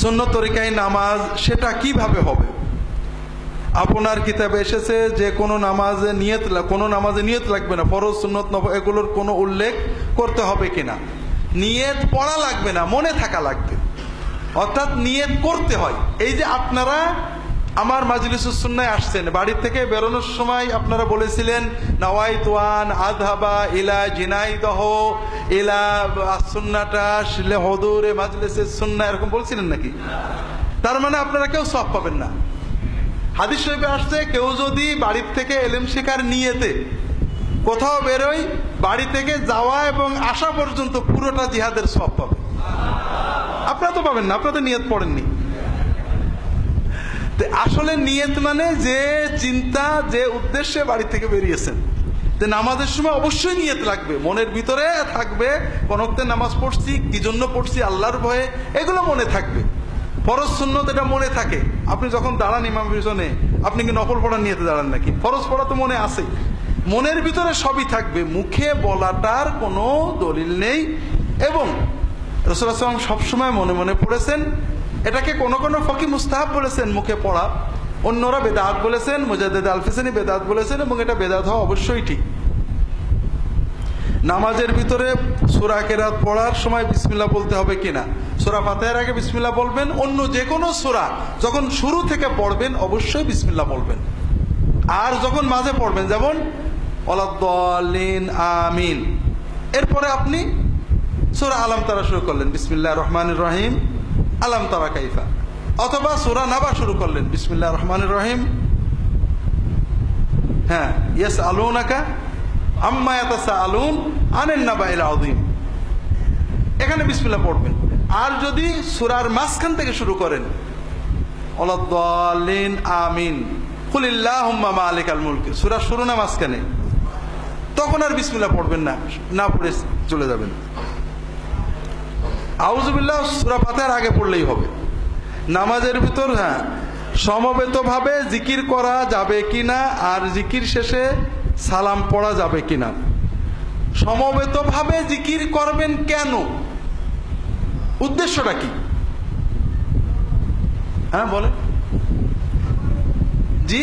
সুন্নত তরিকায় নামাজ সেটা কিভাবে হবে? আপনার কিতাবে এসেছে যে কোনো নামাজে নিয়ত লাগবে না, ফরজ সুন্নত নফল এগুলোর কোনো উল্লেখ করতে হবে কিনা? নিয়ত পড়া লাগবে না, মনে থাকা লাগবে, অর্থাৎ নিয়ত করতে হয়। এই যে আপনারা আমার মাজলিসুস সুন্নায় আসছেন, বাড়ি থেকে বেরোনোর সময় আপনারা বলেছিলেন নাওয়াইতু আন আযহাবা ইলা জিনাইদহ ইলা সুন্নাতা শিলে হুদুরে মাজলিসুস সুন্নাহ, এরকম বলছিলেন নাকি? তার মানে আপনারা কেউ সওয়াব পাবেন না। হাদিস শরীফে আসছে কেউ যদি বাড়ির থেকে ইলম শেখার নিয়তে কোথাও বেরোয়, বাড়ি থেকে যাওয়া এবং আসা পর্যন্ত পুরোটা জিহাদের সওয়াব পাবে। আপনারা তো পাবেন না, আপনারা তো নিয়ত পড়েননি। আসলে নিয়ত মানে যে চিন্তা, যে উদ্দেশ্যে বাড়ি থেকে বেরিয়েছেন। তো নামাজের সময় অবশ্যই নিয়ত লাগবে, মনের ভিতরে থাকবে কোন ওয়াক্তে নামাজ পড়ছি, কি জন্য পড়ছি, আল্লাহর ভয়ে, এগুলো মনে থাকবে। ফরজ সুন্নত এটা মনে থাকে। আপনি যখন দাঁড়ান ইমাম পিছনে, আপনি কি নফল পড়ার নিয়তে দাঁড়ান নাকি? ফরজ পড়া তো মনে আছে, মনের ভিতরে সবই থাকবে, মুখে বলাটার কোনো দলিল নেই। এবং রাসূলুল্লাহ সাল্লাল্লাহু আলাইহি ওয়াসাল্লাম সবসময় মনে মনে পড়েছেন। এটাকে কোনো কোনো ফকি মুস্তাহাব বলেছেন মুখে পড়া, অন্যরা বেদাত বলেছেন, মুজাদ্দিদ আল-ফিসানি বেদাত বলেছেন, এবং এটা বেদাত হওয়া অবশ্যই ঠিক। নামাজের ভিতরে সূরা কেরাত পড়ার সময় বিসমিল্লাহ বলতে হবে কিনা? সূরা ফাতিহার আগে বিসমিল্লাহ বলবেন, অন্য যে কোনো সূরা যখন শুরু থেকে পড়বেন অবশ্যই বিসমিল্লাহ বলবেন। আর যখন মাঝে পড়বেন, যেমন ওয়ালাদ-দাল্লিন আমিন, এরপরে আপনি সূরা আলাম তারা শুরু করলেন বিসমিল্লাহির রহমানির রহিম আলাম তারা কাইফা, অথবা সূরা নাবা শুরু করলেন বিসমিল্লাহির রহমানির রহিম, হ্যাঁ, ইয়াসআলুনাকা আম্মা ইয়াতাসাআলুন আনিন নাবাইল আযীম, এখানে বিসমিল্লাহ পড়বেন। আর যদি সূরার মাঝখান থেকে শুরু করেন ওয়ালাদ-দাল্লিন আমিন কুলিল্লাহুম্মা মালিকাল মুলক, সূরা শুরু না মাঝখানে, তখন আর বিসমিল্লাহ পড়বেন না, না পড়ে চলে যাবেন। আউযুবিল্লাহ সূরা ফাতিহার আগে পড়লেই হবে। নামাজের ভিতর হ্যাঁ সমবেতভাবে জিকির করা যাবে কিনা, আর জিকির শেষে সালাম পড়া যাবে কিনা? সমবেতভাবে জিকির করবেন কেন? উদ্দেশ্যটা কি? হ্যাঁ বলে জি,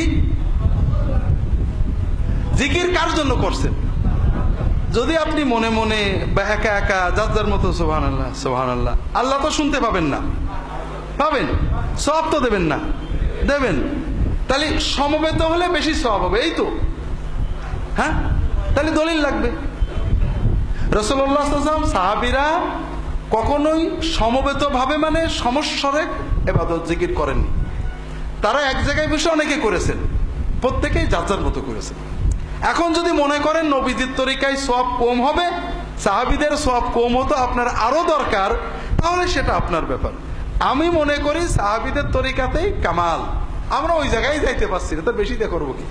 জিকির কার জন্য করছেন? যদি আপনি মনে মনে বা একা একা যার যার মতো সুবহানাল্লাহ সুবহানাল্লাহ, আল্লাহ তো শুনতে পাবেন না, পাবেন, সওয়াব তো দেবেন না, দেবেন, তাহলে সমবেত হলে বেশি সওয়াব হবে, এই তো। হ্যাঁ, তাহলে দলিল লাগবে। রাসূলুল্লাহ সাল্লাল্লাহু আলাইহি ওয়াসাল্লাম সাহাবীরা কখনোই সমবেত ভাবে মানে সমস্বরে ইবাদত জিকির করেননি। তারা এক জায়গায় বসে অনেকে করেছেন, প্রত্যেকেই যার যার মতো করেছেন। এখন যদি মনে করেন নবীজির তরিকায় সওয়াব কম হবে, সাহাবীদের সওয়াব কম হতো, আপনার আরো দরকার, তাহলে সেটা আপনার ব্যাপার। আমি মনে করি সাহাবীদের তরিকাতেই কামাল, আমরা ওই জায়গায় যাইতে পারছি না, তো বেশি দিয়ে করবো কি?